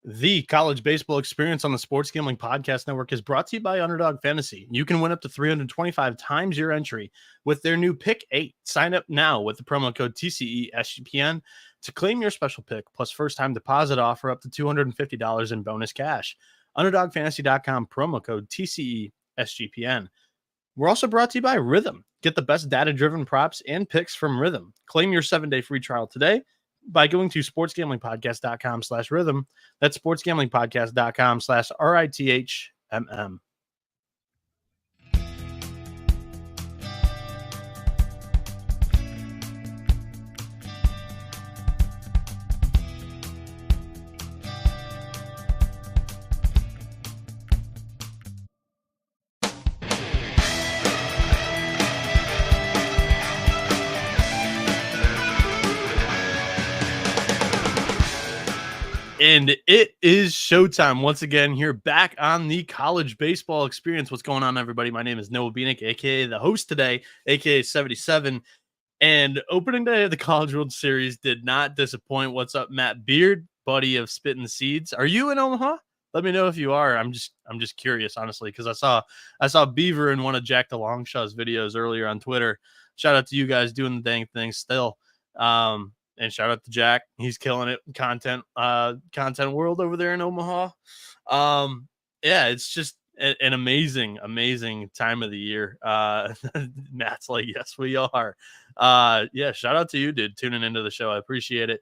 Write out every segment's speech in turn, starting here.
The college baseball experience on the Sports Gambling Podcast Network is brought to you by Underdog Fantasy. You can win up to 325 times your entry with their new Pick 8. Sign up now with the promo code TCESGPN to claim your special pick plus first-time deposit offer up to $250 in bonus cash. UnderdogFantasy.com, promo code TCESGPN. We're also brought to you by Rhythm. Get the best data-driven props and picks from Rhythm. Claim your 7-day free trial today by going to sportsgamblingpodcast.com/rhythm. That's sportsgamblingpodcast.com/RITHMM. And it is showtime once again here back on the college baseball experience. What's going on, everybody? My name is Noah Bieniek, aka the host today, aka 77. And opening day of the College World Series did not disappoint. What's up, Matt Beard, buddy of Spittin' Seeds? Are you in Omaha? Let me know if you are. I'm just curious, honestly, because I saw Beaver in one of Jack DeLongshaw's videos earlier on Twitter. Shout out to you guys doing the dang thing still. And shout out to Jack. He's killing it. Content world over there in Omaha. Yeah, it's just an amazing time of the year. Matt's like, yes, we are. Yeah, shout out to you, dude, tuning into the show. I appreciate it.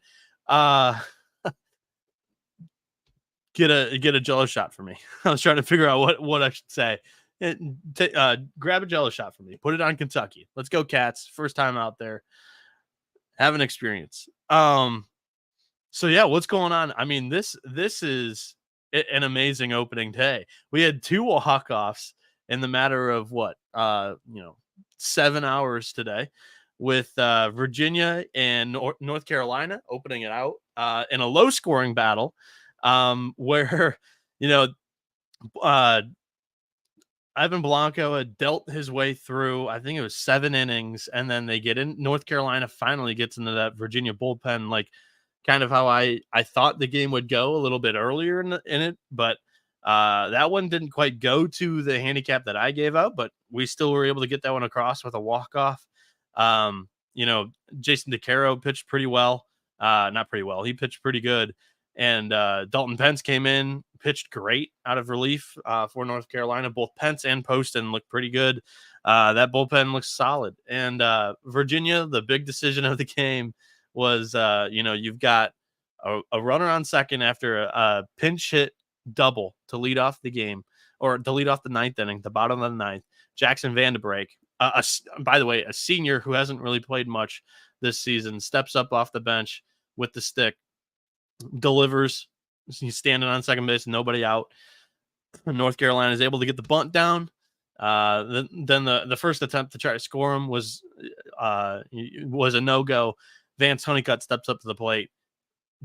Get a Jello shot for me. I was trying to figure out what I should say. Grab a Jello shot for me. Put it on Kentucky. Let's go, Cats. First time out there. Have an experience. So yeah, what's going on? I mean, this is an amazing opening day. We had 2 walk-offs in the matter of 7 hours today, with Virginia and North Carolina opening it out in a low-scoring battle, where Ivan Blanco had dealt his way through, I think it was 7 innings, and then they get in. North Carolina finally gets into that Virginia bullpen, like kind of how I thought the game would go a little bit earlier in it, but that one didn't quite go to the handicap that I gave out, but we still were able to get that one across with a walk-off. Jason DeCaro pitched pretty well. Not pretty well. He pitched pretty good. And Dalton Pence came in, pitched great out of relief for North Carolina. Both Pence and Poston looked pretty good. That bullpen looks solid. And Virginia, the big decision of the game was, you've got a runner on second after a pinch hit double to lead off the game, or to lead off the 9th inning, the bottom of the 9th. Jackson Vandenbrake, by the way, a senior who hasn't really played much this season, steps up off the bench with the stick, delivers. He's standing on second base, nobody out. North Carolina is able to get the bunt down. Then the first attempt to try to score him was a no-go. Vance Honeycutt steps up to the plate.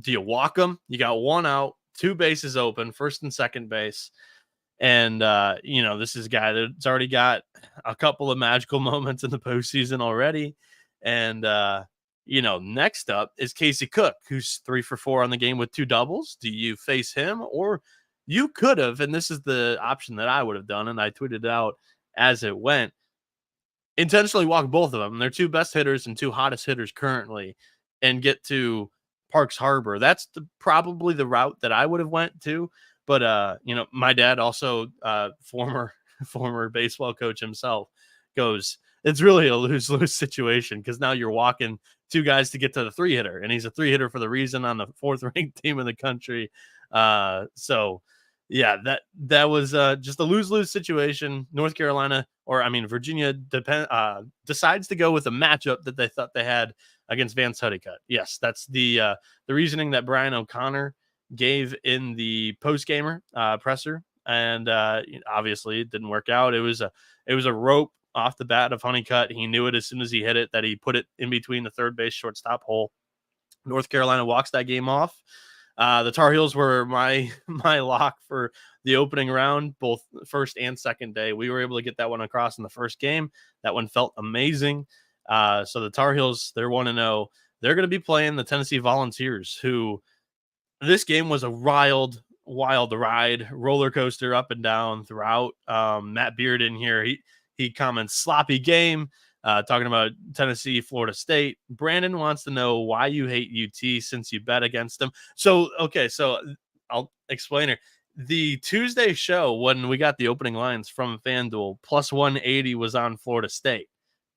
Do you walk him? You got 1 out, 2 bases open, first and second base. And, this is a guy that's already got a couple of magical moments in the postseason already. And, next up is Casey Cook, who's 3 for 4 on the game with 2 doubles. Do you face him? Or you could have, and this is the option that I would have done, and I tweeted it out as it went, intentionally walk both of them. They're 2 best hitters and 2 hottest hitters currently, and get to Parks Harbor. That's probably the route that I would have went to. But, my dad, also former baseball coach himself, goes, it's really a lose-lose situation, because now you're walking 2 guys to get to the 3-hitter, and he's a 3-hitter for the reason on the 4th-ranked team in the country. So, yeah, that was just a lose-lose situation. North Carolina, Virginia decides to go with a matchup that they thought they had against Vance Honeycutt. Yes, that's the reasoning that Brian O'Connor gave in the post-gamer presser, and obviously it didn't work out. It was a rope off the bat of Honeycutt. He knew it as soon as he hit it, that he put it in between the third base shortstop hole. North Carolina walks that game off. The Tar Heels were my lock for the opening round, both first and second day. We were able to get that one across in the first game. That one felt amazing. So the Tar Heels, they're 1-0. They're going to be playing the Tennessee Volunteers, who this game was a wild ride, roller coaster up and down throughout. Matt Beard in here, he comments sloppy game, talking about Tennessee, Florida State. Brandon wants to know why you hate UT since you bet against them. So I'll explain it. The Tuesday show, when we got the opening lines from FanDuel, plus 180 was on Florida State.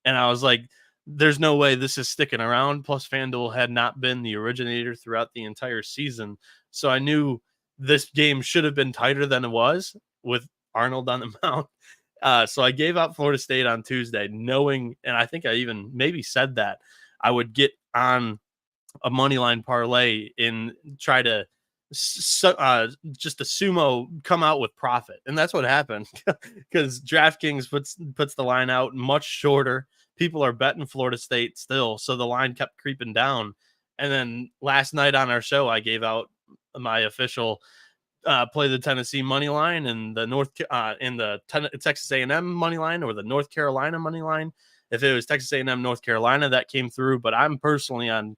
And I was like, there's no way this is sticking around. Plus, FanDuel had not been the originator throughout the entire season. So I knew this game should have been tighter than it was with Arnold on the mound. So I gave out Florida State on Tuesday, knowing, and I think I even maybe said that I would get on a money line parlay and try to just a sumo come out with profit. And that's what happened because DraftKings puts the line out much shorter. People are betting Florida State still, so the line kept creeping down. And then last night on our show, I gave out my official play the Tennessee money line and the Texas A&M money line or the North Carolina money line. If it was Texas A&M North Carolina, that came through. But I'm personally on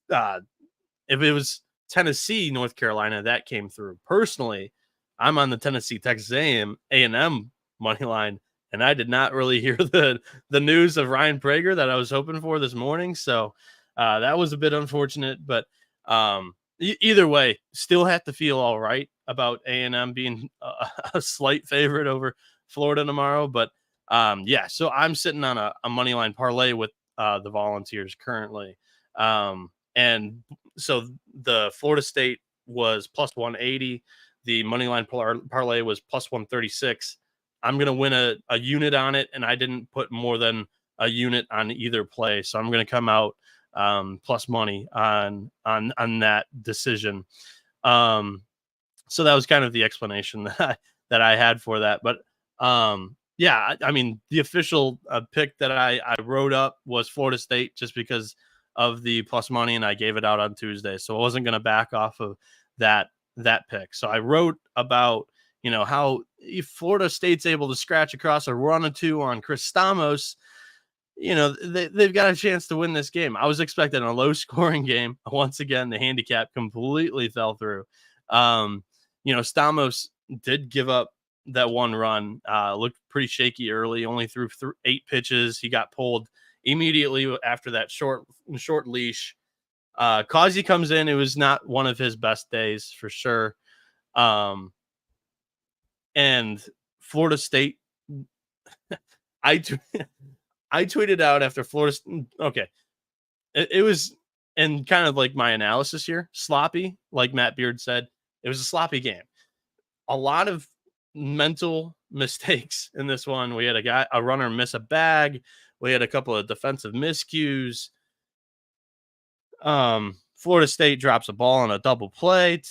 if it was Tennessee North Carolina, that came through. Personally, I'm on the Tennessee Texas A&M money line. And I did not really hear the news of Ryan Prager that I was hoping for this morning. So that was a bit unfortunate. But either way, still have to feel all right about A&M being a slight favorite over Florida tomorrow. But so I'm sitting on a moneyline parlay with the Volunteers currently. And so the Florida State was plus 180. The moneyline parlay was plus 136. I'm going to win a unit on it, and I didn't put more than a unit on either play. So I'm going to come out plus money on that decision. So that was kind of the explanation that I had for that. But I mean, the official pick that I wrote up was Florida State just because of the plus money, and I gave it out on Tuesday. So I wasn't going to back off of that pick. So I wrote about, how if Florida State's able to scratch across a run or two on Chris Stamos, they've got a chance to win this game. I was expecting a low scoring game. Once again, the handicap completely fell through. Stamos did give up that one run, looked pretty shaky early, only threw 8 pitches. He got pulled immediately after that short leash. Causey comes in. It was not one of his best days for sure. And Florida State, I tweeted out after Florida. Okay. It was, and kind of like my analysis here, sloppy, like Matt Beard said, it was a sloppy game. A lot of mental mistakes in this one. We had a runner miss a bag. We had a couple of defensive miscues. Florida State drops a ball on a double play.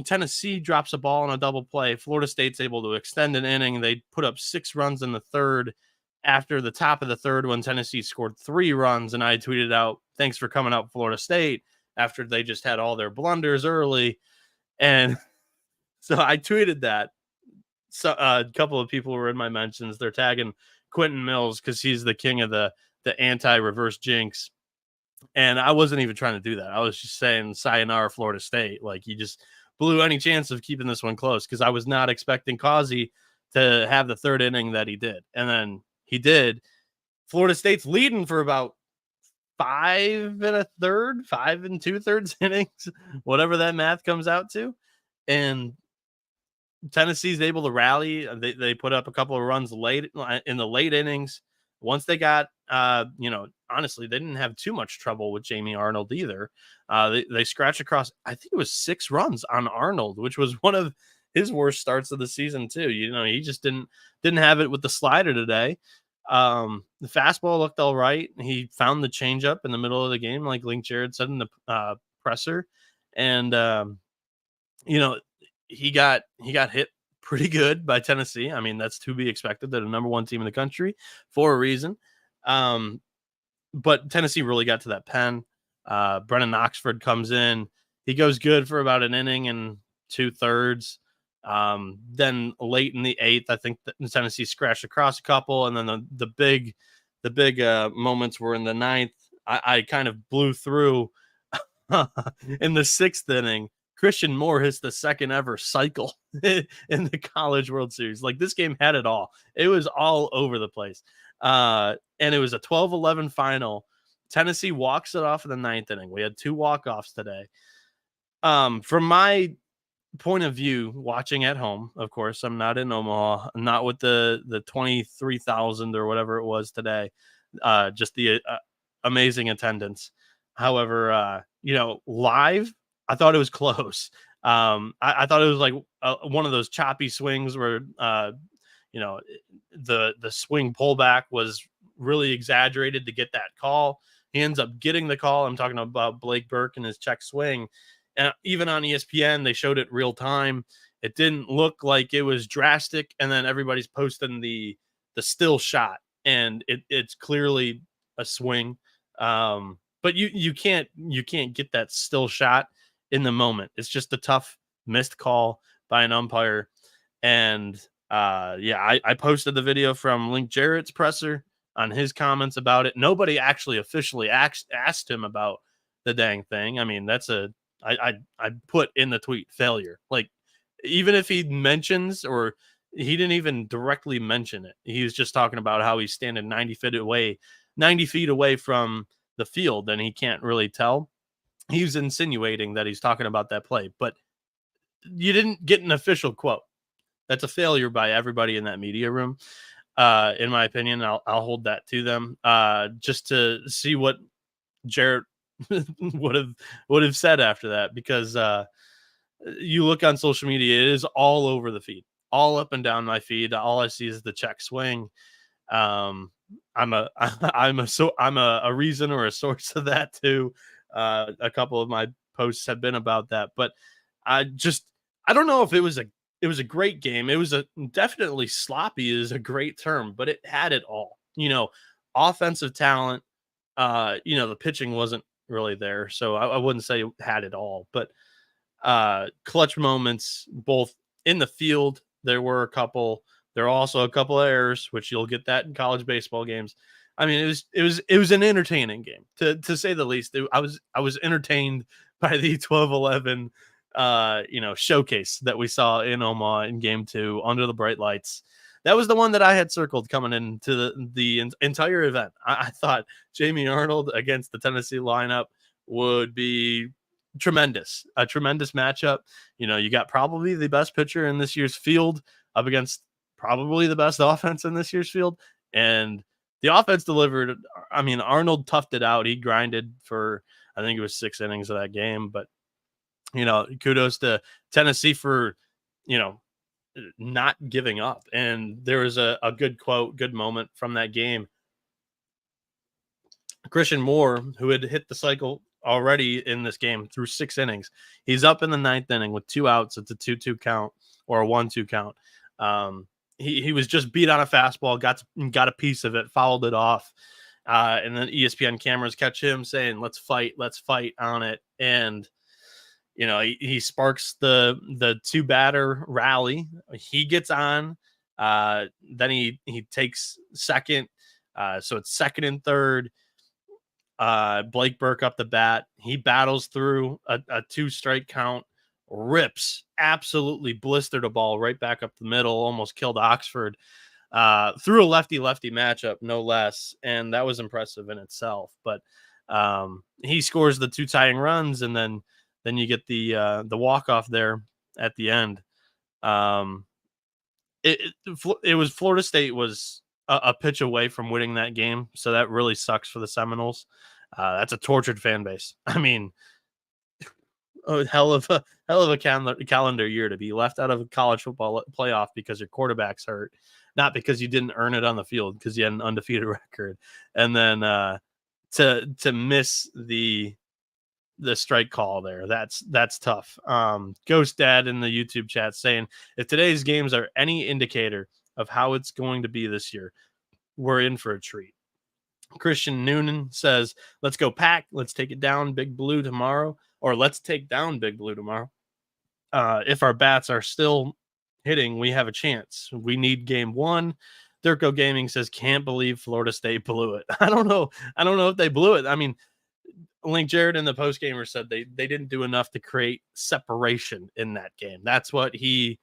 Tennessee drops a ball on a double play. Florida State's able to extend an inning. They put up 6 runs in the third after the top of the third when Tennessee scored 3 runs. And I tweeted out, thanks for coming out, Florida State, after they just had all their blunders early. And so I tweeted that. So a couple of people were in my mentions. They're tagging Quentin Mills because he's the king of the anti-reverse jinx. And I wasn't even trying to do that. I was just saying sayonara Florida State. Like, he just blew any chance of keeping this one close because I was not expecting Causey to have the third inning that he did. And then he did. Florida State's leading for about 5 2/3 innings, whatever that math comes out to. And Tennessee's able to rally. They put up a couple of runs late in the late innings. Once they got, honestly, they didn't have too much trouble with Jamie Arnold either. They scratched across, I think it was 6 runs on Arnold, which was one of his worst starts of the season too. He just didn't have it with the slider today. The fastball looked all right. He found the changeup in the middle of the game, like Link Jared said in the presser, and he got hit pretty good by Tennessee. I mean, that's to be expected. They're the number 1 team in the country for a reason. But Tennessee really got to that pen. Brennan Oxford comes in. He goes good for about an inning and 2/3. Then late in the 8th, I think Tennessee scratched across a couple. And then the big moments were in the 9th. I kind of blew through in the 6th inning, Christian Moore hits the second ever cycle in the College World Series. Like, this game had it all. It was all over the place. And it was a 12-11 final. Tennessee walks it off in the 9th inning. We had 2 walk-offs today. From my point of view, watching at home, of course, I'm not in Omaha, not with the 23,000 or whatever it was today. Just the amazing attendance. However, live, I thought it was close. I thought it was like one of those choppy swings where, the swing pullback was really exaggerated to get that call. He ends up getting the call. I'm talking about Blake Burke and his check swing. And even on ESPN, they showed it real time. It didn't look like it was drastic. And then everybody's posting the still shot, and it's clearly a swing. But you can't get that still shot in the moment. It's just a tough missed call by an umpire. And I posted the video from Link Jarrett's presser on his comments about it. Nobody actually officially asked him about the dang thing. I mean, I put in the tweet failure. Like, even if he mentions, or he didn't even directly mention it, he was just talking about how he's standing 90 feet away from the field, and he can't really tell. He was insinuating that he's talking about that play, but you didn't get an official quote. That's a failure by everybody in that media room. In my opinion, I'll hold that to them. Just to see what Jarrett would have said after that, because you look on social media, it is all over the feed, all up and down my feed. All I see is the check swing. I'm a reason or a source of that too. A couple of my posts have been about that, but I don't know if it was a great game. It was definitely sloppy is a great term, but it had it all. Offensive talent. The pitching wasn't really there, so I wouldn't say it had it all, but clutch moments both in the field. There were a couple. There are also a couple of errors, which you'll get that in college baseball games. I mean, it was an entertaining game to say the least. I was entertained by the 12-11 showcase that we saw in Omaha in game 2 under the bright lights. That was the one that I had circled coming into the entire event. I thought Jamie Arnold against the Tennessee lineup would be tremendous, a tremendous matchup. You got probably the best pitcher in this year's field up against probably the best offense in this year's field. And the offense delivered. I mean, Arnold toughed it out. He grinded for, I think it was 6 innings of that game. But, kudos to Tennessee for, not giving up. And there was a good quote, good moment from that game. Christian Moore, who had hit the cycle already in this game through 6 innings, he's up in the 9th inning with 2 outs. It's a 2-2 count or a 1-2 count. He was just beat on a fastball, got a piece of it, fouled it off. And then ESPN cameras catch him saying, let's fight on it. And, he sparks the 2-batter rally. He gets on. Then he takes second. So it's second and third. Blake Burke up the bat. He battles through a 2-strike count, absolutely blistered a ball right back up the middle, almost killed Oxford, through a lefty-lefty matchup, no less. And that was impressive in itself. But he scores the 2 tying runs, and then you get the walk-off there at the end. It was Florida State was a pitch away from winning that game, so that really sucks for the Seminoles. That's a tortured fan base. I mean, a hell of a calendar year to be left out of a college football playoff because your quarterback's hurt, not because you didn't earn it on the field, because you had an undefeated record, and then to miss the strike call there. That's tough. Ghost Dad in the YouTube chat saying, if today's games are any indicator of how it's going to be this year, we're in for a treat. Christian Noonan says, let's go Pack. Let's take it down Big Blue tomorrow, or let's take down Big Blue tomorrow. If our bats are still hitting, we have a chance. We need game 1. Durko Gaming says, can't believe Florida State blew it. I don't know if they blew it. I mean, Link Jared in the postgamer said they didn't do enough to create separation in that game. That's what he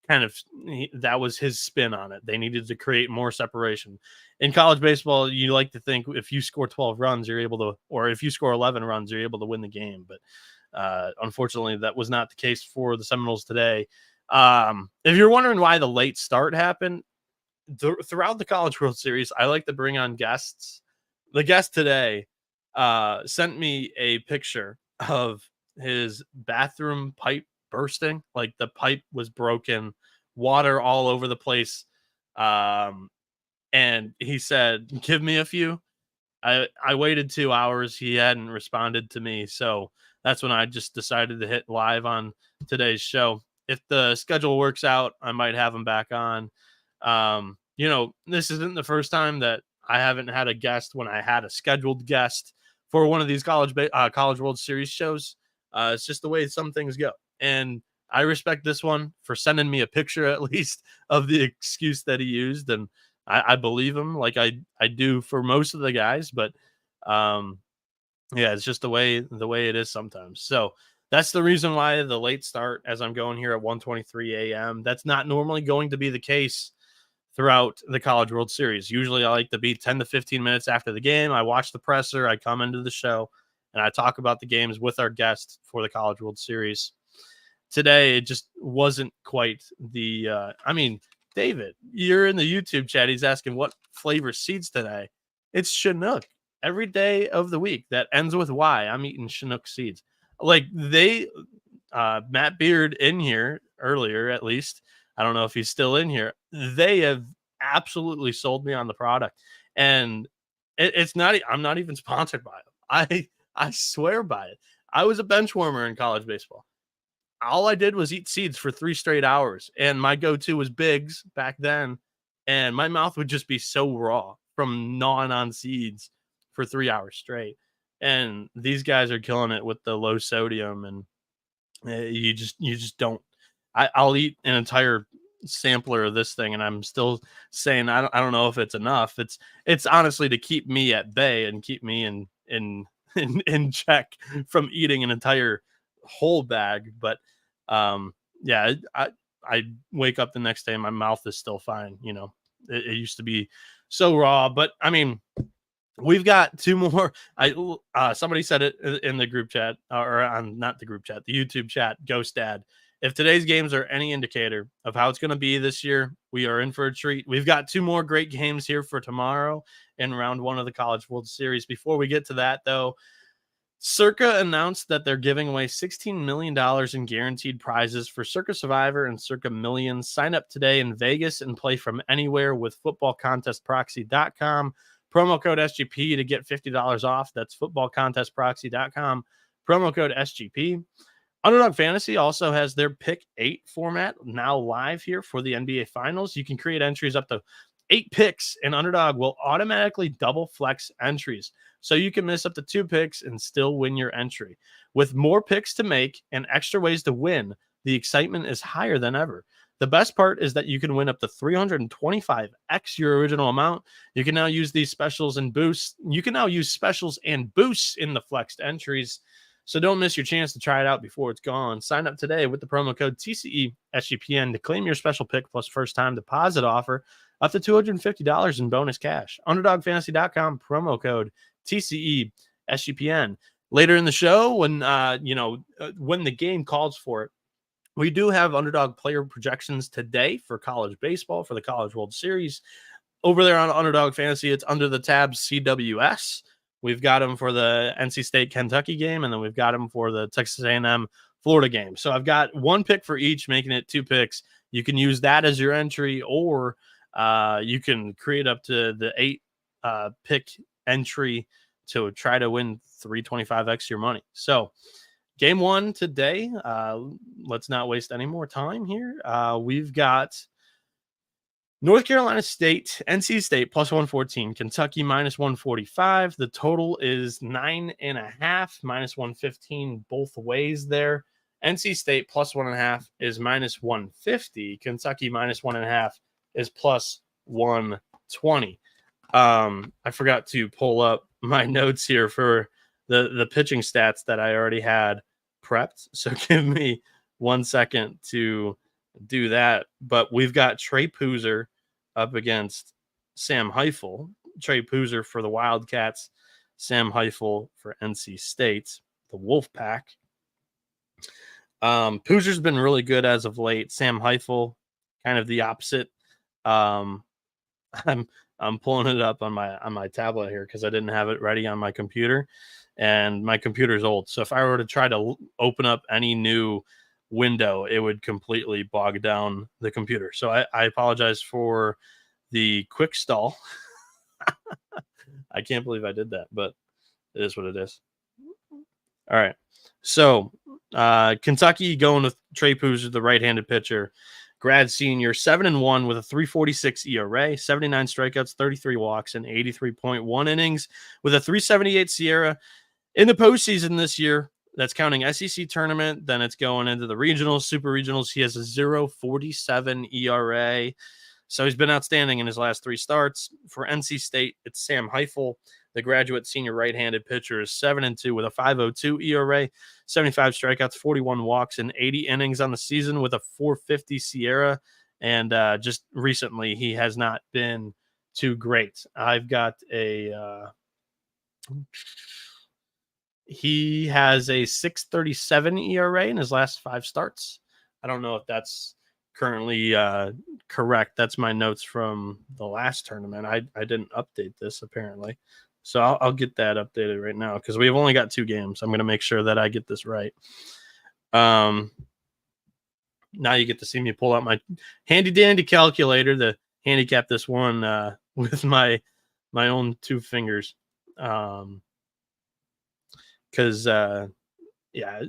that was his spin on it. They needed to create more separation. In college baseball, you like to think if you score 12 runs, you're able to, or if you score 11 runs, you're able to win the game. But unfortunately, that was not the case for the Seminoles today. If you're wondering why the late start happened, throughout the College World Series, I like to bring on guests. The guest today sent me a picture of his bathroom pipe bursting. Like the pipe was broken, water all over the place. And he said, give me a few. I waited 2 hours. He hadn't responded to me. So that's when I just decided to hit live on today's show. If the schedule works out, I might have him back on. This isn't the first time that I haven't had a guest when I had a scheduled guest for one of these College World Series shows. It's just the way some things go. And I respect this one for sending me a picture, at least, of the excuse that he used. And I believe him like I do for most of the guys. But it's just the way it is sometimes. So that's the reason why the late start, as I'm going here at 1:23 a.m. That's not normally going to be the case throughout the College World Series. Usually I like to be 10 to 15 minutes after the game. I watch the presser, I come into the show, and I talk about the games with our guests for the College World Series. Today, it just wasn't quite the David, you're in the YouTube chat. He's asking what flavor seeds today. It's Chinook. Every day of the week that ends with Y, I'm eating Chinook seeds. Like Matt Beard in here earlier, at least. I don't know if he's still in here. They have absolutely sold me on the product. And it's not, I'm not even sponsored by them. I swear by it. I was a bench warmer in college baseball. All I did was eat seeds for 3 straight hours. And my go-to was Biggs back then. And my mouth would just be so raw from gnawing on seeds for 3 hours straight. And these guys are killing it with the low sodium. And you just don't. I'll eat an entire sampler of this thing, and I'm still saying I don't know if it's enough. It's honestly to keep me at bay and keep me in check from eating an entire whole bag. But I wake up the next day and my mouth is still fine. It used to be so raw. But I mean, we've got 2 more. Somebody said it in the group chat, or on not the group chat, the YouTube chat. Ghost Dad. If today's games are any indicator of how it's going to be this year, we are in for a treat. We've got 2 more great games here for tomorrow in round 1 of the College World Series. Before we get to that, though, Circa announced that they're giving away $16 million in guaranteed prizes for Circa Survivor and Circa Millions. Sign up today in Vegas and play from anywhere with footballcontestproxy.com. Promo code SGP to get $50 off. That's footballcontestproxy.com. Promo code SGP. Underdog Fantasy also has their Pick 8 format now live here for the NBA Finals. You can create entries up to 8 picks, and Underdog will automatically double flex entries. So you can miss up to 2 picks and still win your entry. With more picks to make and extra ways to win, the excitement is higher than ever. The best part is that you can win up to 325x your original amount. You can now use these specials and boosts. You can now use specials and boosts in the flexed entries. So don't miss your chance to try it out before it's gone. Sign up today with the promo code TCESGPN to claim your special pick plus first-time deposit offer up to $250 in bonus cash. UnderdogFantasy.com, promo code TCESGPN. Later in the show, when the game calls for it, we do have Underdog player projections today for college baseball for the College World Series. Over there on Underdog Fantasy, it's under the tab CWS. We've got them for the NC State Kentucky game, and then we've got them for the Texas A&M Florida game. So I've got 1 pick for each, making it 2 picks. You can use that as your entry, or you can create up to the 8 pick entry to try to win 325x your money. So game 1 today. Let's not waste any more time here. We've got North Carolina State, NC State plus 114, Kentucky minus 145. The total is 9.5, minus 115 both ways there. NC State plus 1.5 is minus 150. Kentucky minus 1.5 is plus 120. I forgot to pull up my notes here for the pitching stats that I already had prepped. So give me 1 second to do that. But we've got Trey Poozer up against Sam Heifel. Trey Poozer for the Wildcats, Sam Heifel for NC State, the Wolfpack. Poozer's been really good as of late. Sam Heifel, kind of the opposite. I'm pulling it up on my tablet here because I didn't have it ready on my computer, and my computer's old. So if I were to try to open up any new window, it would completely bog down the computer. So I apologize for the quick stall. I can't believe I did that, but it is what it is. All right. So Kentucky going with Trey Poozer, the right-handed pitcher, grad senior, 7-1 with a 3.46 ERA, 79 strikeouts, 33 walks, and 83.1 innings with a 3.78 Sierra. In the postseason this year, that's counting SEC tournament, then it's going into the regionals, super regionals. He has a 0.47 ERA. So he's been outstanding in his last 3 starts. For NC State, it's Sam Heifel. The graduate senior right-handed pitcher is 7-2 with a 5.02 ERA, 75 strikeouts, 41 walks, and 80 innings on the season with a 4.50 Sierra. And just recently, he has not been too great. I've got he has a 6.37 ERA in his last 5 starts. I don't know if that's currently correct. That's my notes from the last tournament. I didn't update this apparently. So I'll get that updated right now because we've only got 2 games. I'm going to make sure that I get this right. Now you get to see me pull out my handy dandy calculator to handicap this one with my own 2 fingers. Because it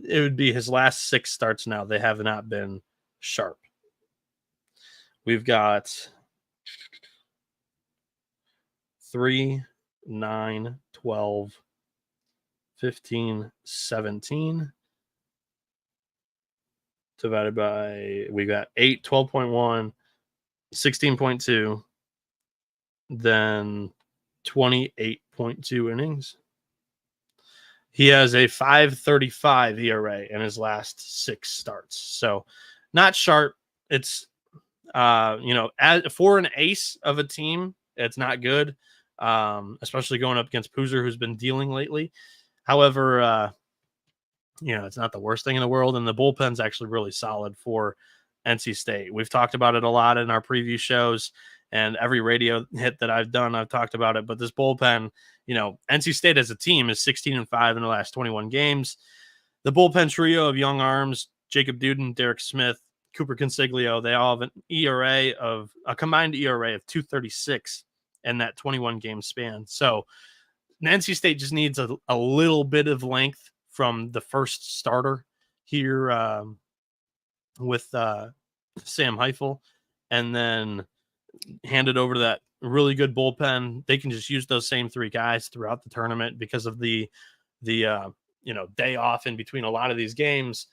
would be his last 6 starts now. They have not been sharp. We've got 3, 9, 12, 15, 17 divided by, we got 8, 12.1, 16.2, then 28.2 innings. He has a 5.35 ERA in his last 6 starts. So not sharp. It's, for an ace of a team, it's not good, especially going up against Poozer, who's been dealing lately. However, it's not the worst thing in the world, and the bullpen's actually really solid for NC State. We've talked about it a lot in our preview shows, and every radio hit that I've done, I've talked about it. But this bullpen, NC State as a team is 16-5 in the last 21 games. The bullpen trio of young arms, Jacob Duden, Derek Smith, Cooper Consiglio, they all have a combined ERA of 2.36 in that 21 game span. So NC State just needs a little bit of length from the first starter here with Sam Heifel, and then hand it over to that really good bullpen. They can just use those same 3 guys throughout the tournament because of the day off in between a lot of these games.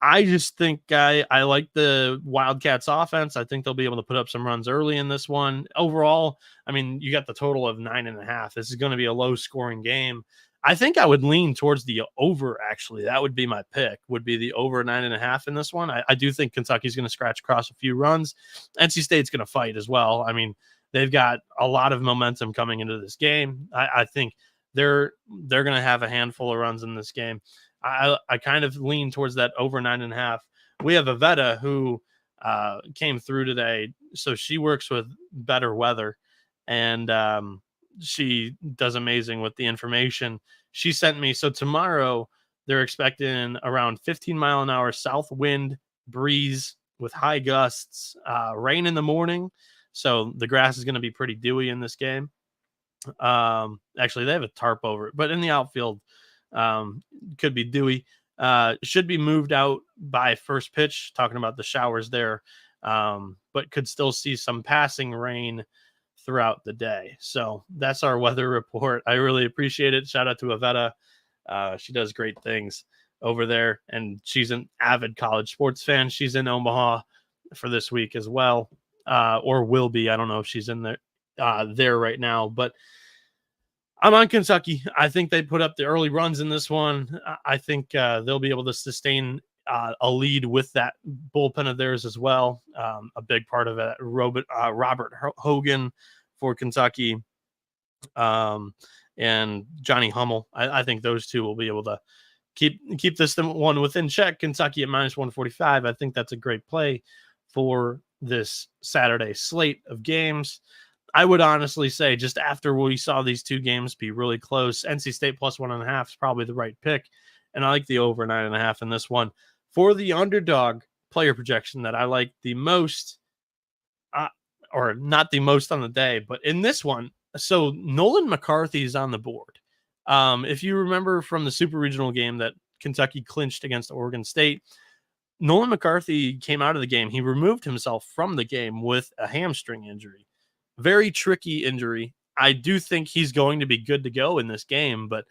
I just think I like the Wildcats offense. I think they'll be able to put up some runs early in this one. Overall, I mean, you got the total of 9.5. This is going to be a low scoring game. I think I would lean towards the over, actually. That would be my pick, would be the over 9.5 in this one. I do think Kentucky's going to scratch across a few runs. NC State's going to fight as well. I mean, they've got a lot of momentum coming into this game. I think they're going to have a handful of runs in this game. I kind of lean towards that over 9.5. We have Avetta who came through today. So she works with better weather, and she does amazing with the information she sent me. So tomorrow they're expecting around 15-mile-an-hour south wind breeze with high gusts, rain in the morning. So the grass is going to be pretty dewy in this game. Actually, they have a tarp over it, but in the outfield, could be dewy. Should be moved out by first pitch, talking about the showers there, but could still see some passing rain throughout the day. So that's our weather report. I really appreciate it. Shout out to Avetta. She does great things over there, and she's an avid college sports fan. She's in Omaha for this week as well, or will be. I don't know if she's in there right now, but I'm on Kentucky. I think they put up the early runs in this one. I think they'll be able to sustain a lead with that bullpen of theirs as well. A big part of it, Robert Hogan for Kentucky, and Johnny Hummel. I think those two will be able to keep this one within check. Kentucky at minus 145. I think that's a great play for this Saturday slate of games. I would honestly say, just after we saw these two games be really close, NC State plus 1.5 is probably the right pick. And I like the over 9.5 in this one. For the underdog player projection that I like the most, or not the most on the day, but in this one, so Nolan McCarthy is on the board. If you remember from the super regional game that Kentucky clinched against Oregon State, Nolan McCarthy came out of the game. He removed himself from the game with a hamstring injury. Very tricky injury. I do think he's going to be good to go in this game, but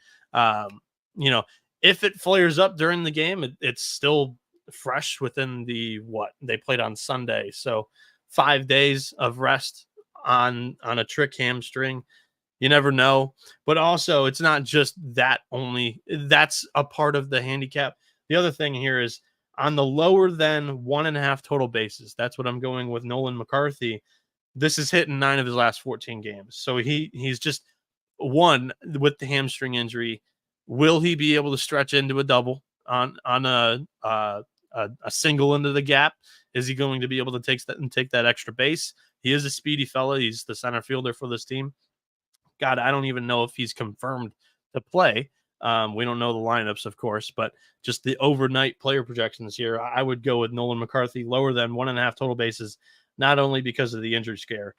if it flares up during the game, it's still fresh within what they played on Sunday. So 5 days of rest on a trick hamstring. You never know. But also, it's not just that only. That's a part of the handicap. The other thing here is on the lower than 1.5 total bases. That's what I'm going with Nolan McCarthy. This is hitting 9 of his last 14 games. So he's just one with the hamstring injury. Will he be able to stretch into a double on a single into the gap? Is he going to be able to take that extra base? He is a speedy fella. He's the center fielder for this team. God, I don't even know if he's confirmed to play. We don't know the lineups, of course, but just the overnight player projections here, I would go with Nolan McCarthy lower than 1.5 total bases, not only because of the injury scare,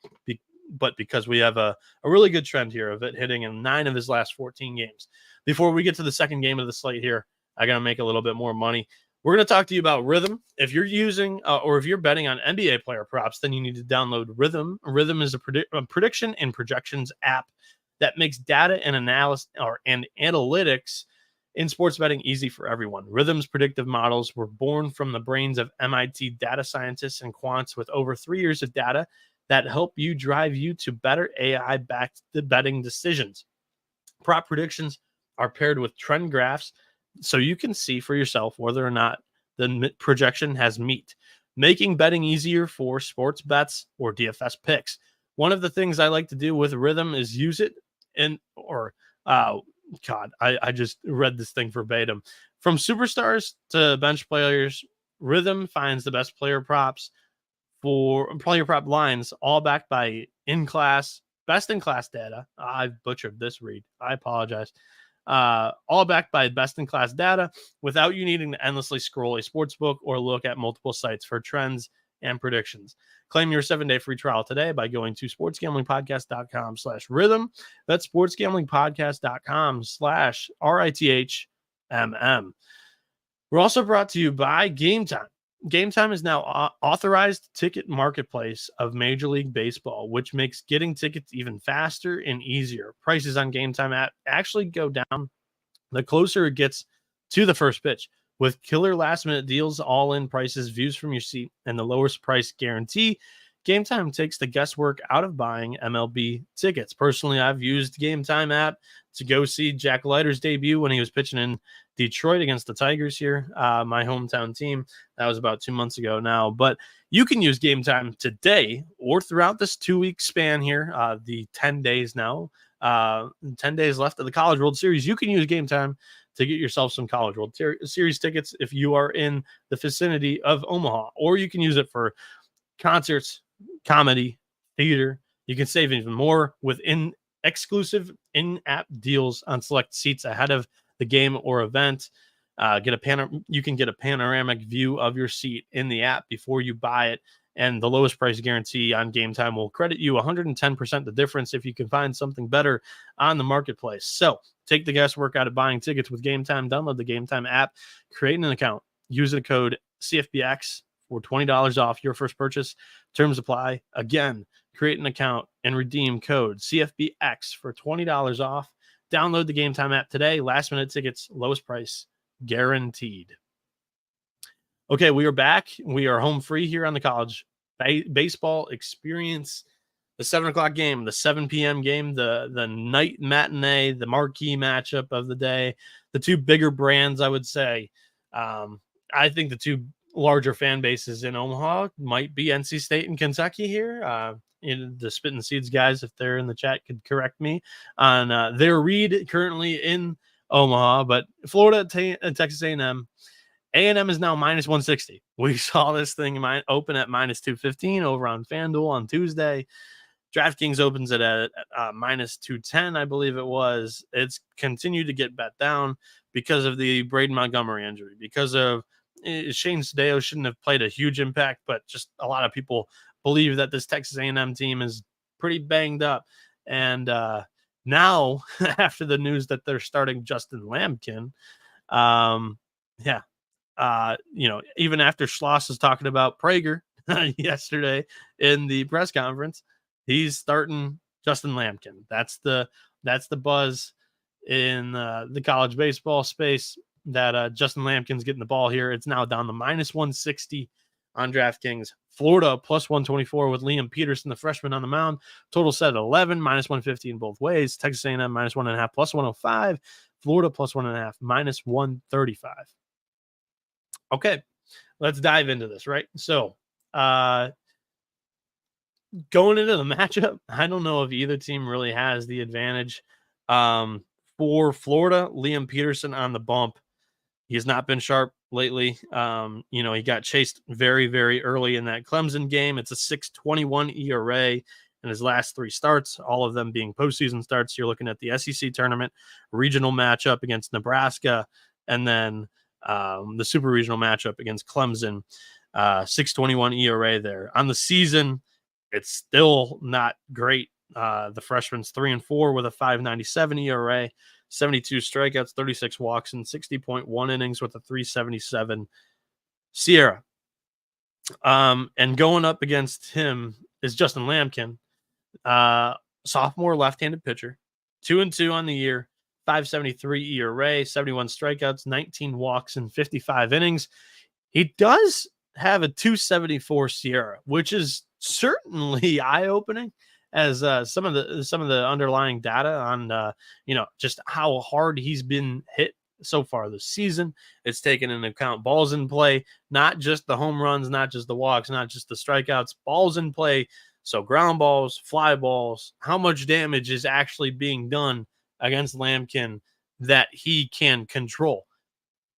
but because we have a really good trend here of it hitting in 9 of his last 14 games. Before we get to the second game of the slate here, I got to make a little bit more money. We're going to talk to you about Rhythm. If you're using or if you're betting on NBA player props, then you need to download Rhythm. Rhythm is a prediction and projections app that makes data and analysis and analytics in sports betting easy for everyone. Rhythm's predictive models were born from the brains of MIT data scientists and quants with over 3 years of data that help drive you to better AI-backed betting decisions. Prop predictions are paired with trend graphs so you can see for yourself whether or not the projection has meat, making betting easier for sports bets or DFS picks. One of the things I like to do with Rhythm is use it I just read this thing verbatim. From superstars to bench players, Rhythm finds the best player props for player prop lines, all backed by best in class data. I've butchered this read. I apologize. All backed by best in class data without you needing to endlessly scroll a sports book or look at multiple sites for trends and predictions. Claim your 7-day free trial today by going to sportsgamblingpodcast.com/rhythm. That's sportsgamblingpodcast.com/RITHMM. We're also brought to you by Game Time. Game Time is now authorized ticket marketplace of Major League Baseball, which makes getting tickets even faster and easier. Prices on Game Time app actually go down the closer it gets to the first pitch. With killer last-minute deals, all-in prices, views from your seat, and the lowest price guarantee, Game Time takes the guesswork out of buying MLB tickets. Personally, I've used Game Time app to go see Jack Leiter's debut when he was pitching in Detroit against the Tigers here, my hometown team. That was about 2 months ago now. But you can use Game Time today or throughout this 2-week span here, the 10 days now, 10 days left of the College World Series. You can use Game Time to get yourself some College World Series tickets if you are in the vicinity of Omaha, or you can use it for concerts, comedy, theater. You can save even more with exclusive in-app deals on select seats ahead of the game or event. You can get a panoramic view of your seat in the app before you buy it, and the lowest price guarantee on Game Time will credit you 110% the difference if you can find something better on the marketplace. So take the guesswork out of buying tickets with Game Time. Download the Game Time app, create an account, use the code CFBX for $20 off your first purchase. Terms apply. Again, create an account and redeem code CFBX for $20 off. Download the Game Time app today. Last minute tickets, lowest price guaranteed. Okay, we are back. We are home free here on the College Baseball Experience. the 7 o'clock game, the 7 p.m. game, the night matinee, the marquee matchup of the day, the two bigger brands, I would say. I think the two larger fan bases in Omaha might be NC State and Kentucky here. The Spittin' Seeds guys, if they're in the chat, could correct me on their read currently in Omaha. But Florida and Texas A&M. A&M is now minus 160. We saw this thing open at minus 215 over on FanDuel on Tuesday. DraftKings opens it at minus 210, I believe it was. It's continued to get bet down because of the Braden Montgomery injury, because of Shane Sadeo shouldn't have played a huge impact, but just a lot of people believe that this Texas A&M team is pretty banged up. And now, after the news that they're starting Justin Lamkin, even after Schloss was talking about Prager yesterday in the press conference, he's starting Justin Lamkin. That's the buzz in the college baseball space, that Justin Lampkin's getting the ball here. It's now down to minus 160 on DraftKings. Florida plus 124 with Liam Peterson, the freshman, on the mound. Total set at 11, minus 150 in both ways. Texas A&M minus 1.5 plus 105. Florida plus 1.5 minus 135. Okay, let's dive into this, right? So, going into the matchup, I don't know if either team really has the advantage. For Florida, Liam Peterson on the bump. He has not been sharp lately. He got chased very, very early in that Clemson game. It's a 6.21 ERA in his last 3 starts, all of them being postseason starts. You're looking at the SEC tournament, regional matchup against Nebraska, and then the super regional matchup against Clemson. 6.21 ERA there. On the season, it's still not great. The freshman's 3-4 with a 5.97 ERA, 72 strikeouts, 36 walks, and 60.1 innings with a 3.77 SIERA. And going up against him is Justin Lamkin, sophomore left-handed pitcher, 2-2 on the year, 5.73 ERA, 71 strikeouts, 19 walks, and 55 innings. He does have a 2.74 SIERA, which is certainly eye-opening, as some of the underlying data on just how hard he's been hit so far this season. It's taken into account balls in play, not just the home runs, not just the walks, not just the strikeouts, balls in play. So ground balls, fly balls, how much damage is actually being done against Lamkin that he can control.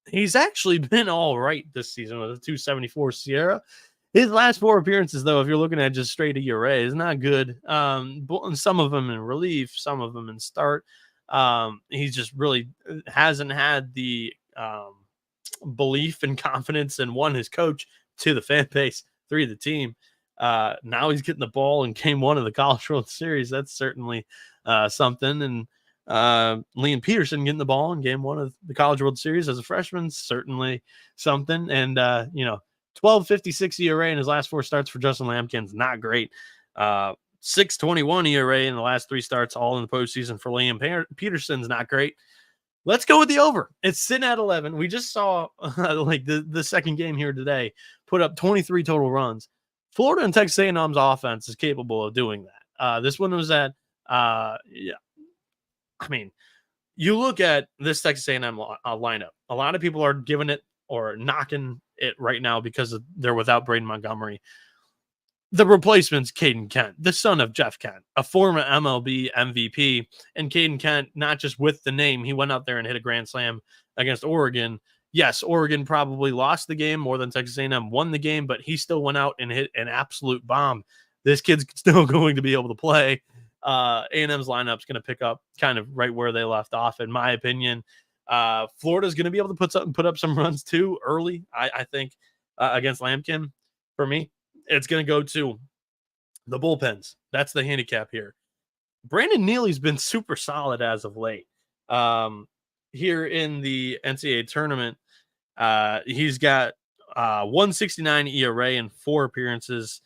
He's actually been all right this season with a 2.74 SIERA. His last 4 appearances, though, if you're looking at just straight ERA, is not good. Some of them in relief, some of them in start. He just really hasn't had the belief and confidence in, 1, his coach, 2, the fan base, 3, the team. Now he's getting the ball in Game 1 of the College World Series. That's certainly something. And Liam Peterson getting the ball in Game 1 of the College World Series as a freshman, certainly something. And 12.56 ERA in his last 4 starts for Justin Lamkin's not great. 6.21 ERA in the last 3 starts, all in the postseason for Liam Peterson's not great. Let's go with the over. It's sitting at 11. We just saw the second game here today put up 23 total runs. Florida and Texas A&M's offense is capable of doing that. This one was at you look at this Texas A&M lineup. A lot of people are giving it or knocking it right now because they're without Braden Montgomery. The replacement's Caden Kent, the son of Jeff Kent, a former MLB MVP. And Caden Kent, not just with the name, he went out there and hit a grand slam against Oregon. Yes, Oregon probably lost the game more than Texas A&M won the game, but he still went out and hit an absolute bomb. This kid's still going to be able to play. A&M's lineup's going to pick up kind of right where they left off, in my opinion. Florida's going to be able to put up some runs too early, I think, against Lamkin. For me, it's going to go to the bullpens. That's the handicap here. Brandon Neely's been super solid as of late. Here in the NCAA tournament, he's got 1.69 ERA in 4 appearances.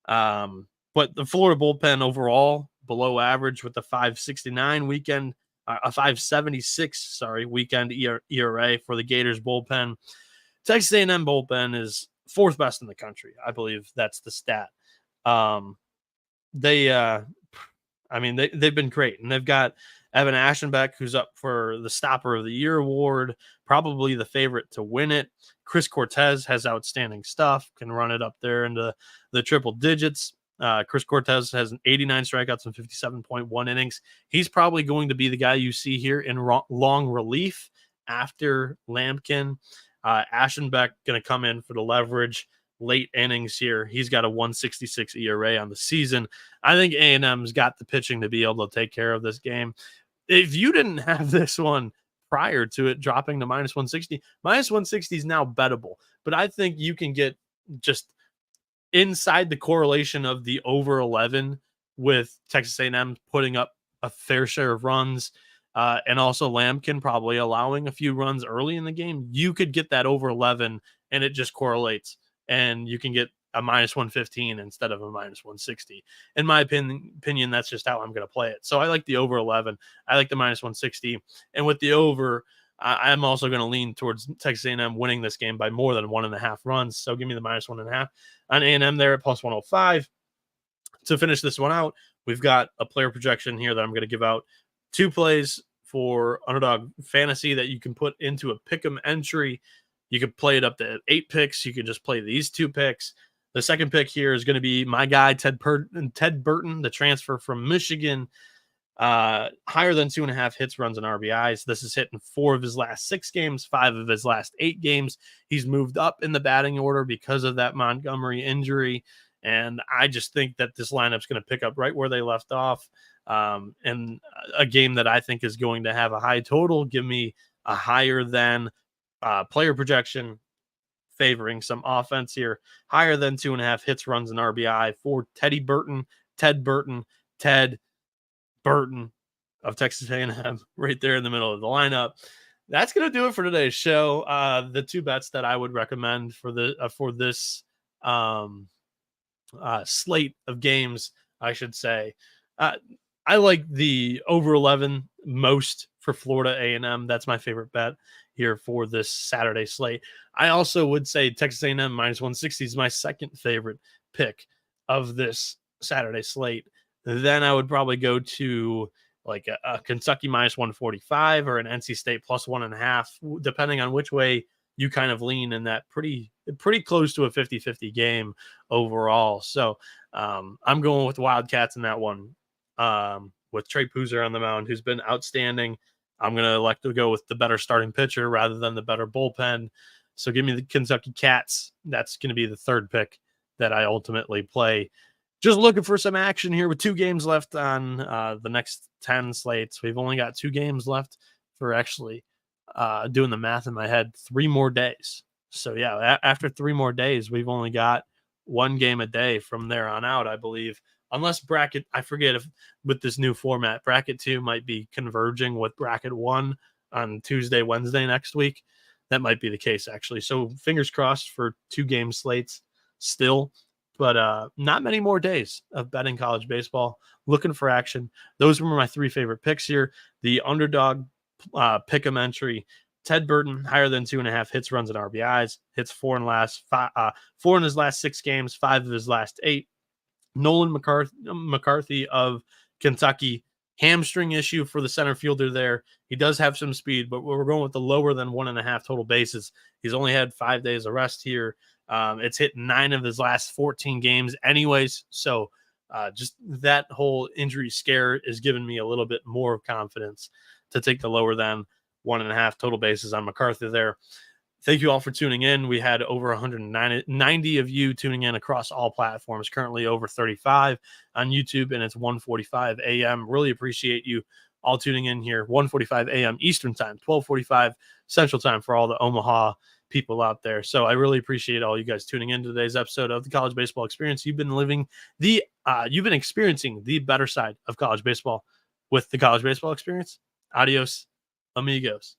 But the Florida bullpen overall below average with the 5.69 weekend, a 5.76 weekend ERA for the Gators bullpen. Texas A&M bullpen is 4th best in the country. I believe that's the stat. they've been great, and they've got Evan Ashenbeck, who's up for the Stopper of the Year award, probably the favorite to win it. Chris Cortez has outstanding stuff, can run it up there into the triple digits. Chris Cortez has 89 strikeouts and 57.1 innings. He's probably going to be the guy you see here in long relief after Lamkin. Ashenbeck going to come in for the leverage late innings here. He's got a 1.66 ERA on the season. I think A&M's got the pitching to be able to take care of this game. If you didn't have this one prior to it dropping to minus 160 is now bettable, but I think you can get just inside the correlation of the over 11 with Texas A&M putting up a fair share of runs, and also Lamkin probably allowing a few runs early in the game. You could get that over 11 and it just correlates, and you can get a minus 115 instead of a minus 160. In my opinion, that's just how I'm going to play it. So I like the over 11. I like the minus 160. And with the over, I'm also going to lean towards Texas A&M winning this game by more than 1.5 runs. So give me the minus 1.5 on A&M there at plus 105. To finish this one out, we've got a player projection here that I'm going to give out. 2 plays for underdog fantasy that you can put into a pick'em entry. You could play it up to 8 picks. You can just play these 2 picks. The second pick here is going to be my guy, Ted Burton, the transfer from Michigan. Higher than 2.5 hits, runs, and RBIs. This is hitting 4 of his last 6 games, 5 of his last 8 games. He's moved up in the batting order because of that Montgomery injury. And I just think that this lineup's going to pick up right where they left off. And a game that I think is going to have a high total. Give me a higher than player projection favoring some offense here. Higher than 2.5 hits, runs, and RBI for Ted Burton of Texas A&M right there in the middle of the lineup. That's going to do it for today's show. The 2 bets that I would recommend for this slate of games, I should say. I like the over 11 most for Florida A&M. That's my favorite bet here for this Saturday slate. I also would say Texas A&M minus 160 is my second favorite pick of this Saturday slate. Then I would probably go to like a Kentucky minus 145 or an NC State plus 1.5, depending on which way you kind of lean in that pretty close to a 50-50 game overall. So I'm going with Wildcats in that one, with Trey Poozer on the mound, who's been outstanding. I'm going to elect to go with the better starting pitcher rather than the better bullpen. So give me the Kentucky Cats. That's going to be the third pick that I ultimately play. Just looking for some action here with 2 games left on the next 10 slates. We've only got 2 games left for actually doing the math in my head, 3 more days. So yeah, after 3 more days, we've only got 1 game a day from there on out, I believe. Unless bracket, I forget if with this new format, bracket 2 might be converging with bracket 1 on Tuesday, Wednesday next week. That might be the case, actually. So fingers crossed for 2 game slates still, but not many more days of betting college baseball. Looking for action. Those were my 3 favorite picks here. The underdog pick'em entry, Ted Burton, higher than 2.5 hits, runs, and RBIs. Hits 4 in his last 6 games, 5 of his last 8. Nolan McCarthy of Kentucky, hamstring issue for the center fielder there. He does have some speed, but we're going with the lower than 1.5 total bases. He's only had 5 days of rest here. It's hit 9 of his last 14 games anyways. So just that whole injury scare is giving me a little bit more confidence to take the lower than 1.5 total bases on McCarthy there. Thank you all for tuning in. We had over 190 of you tuning in across all platforms, currently over 35 on YouTube, and it's 1:45 a.m. Really appreciate you all tuning in here. 1:45 a.m. Eastern time, 12:45 Central time for all the Omaha people out there. So I really appreciate all you guys tuning in to today's episode of the College Baseball Experience. You've been experiencing the better side of college baseball with the College Baseball Experience. Adios, amigos.